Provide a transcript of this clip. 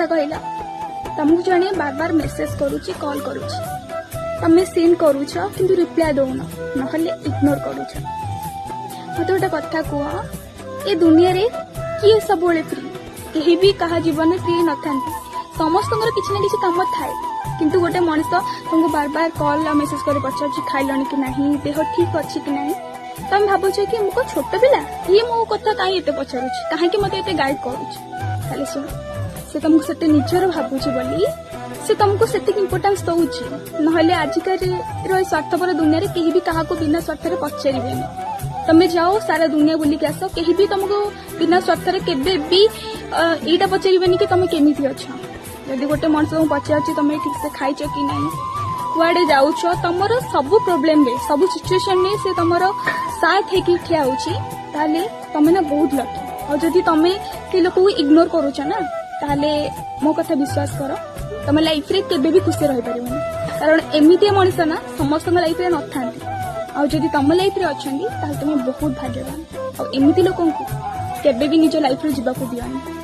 कथा कहला तुमको जड़े बार बार मेसेज करुच्ची कॉल करुच्ची तमें सेंड करुच किंतु रिप्लाई दौन ना इग्नोर करुच मत गोटे कथा कह ए दुनिया रे किए सब फ्री कहीं भी कहा जीवन फ्री न था समस्त किसी ना किसी कम थाए किंतु गोटे मनीष तुमको बार बार कॉल मेसेज कर पचार खाइल कि नहीं देह ठीक अच्छी कि नहीं तुम भावुच कि मुझे छोट पिला ये मो कथा कहीं एत पचार कहीं मत गाइड करुच्ची शुण से तुमको से निजर भावुची बोली से तुमको से इम्पोर्टान्स दौची ना आजिकार स्वार्थपर दुनिया रे कहीं भी क्या बिना स्वार्थ पचारे तमें जाओ सारा दुनिया बुलिक आस कहीं भी तुमको बिना स्वार्थ केबे भी यहीटा पचारे कि तुम केमी अच्छ जदि गोटे मनीष तुम पचार तुम ठीक से खाइच कि ना कुआडे जाऊछ तुम सब प्रोब्लेम रे सब सिचुएशन में से तुम साथ होगी ठिया होले तुम ना बहुत लकी और जदि तुम से लोक को इग्नोर करुच ना ताले मो कथा विश्वास कर तुम लाइफ रे केबे भी खुशी रही पारिबनी कारण एमितिया मनीष ना समस्त लाइफ रे न थांती आ जदि तुम लाइफ रे अछंदी ताले तुम बहुत भाग्यवान और एमिति लोकन को केबे भी निज लाइफ रे जीवा को दियानी।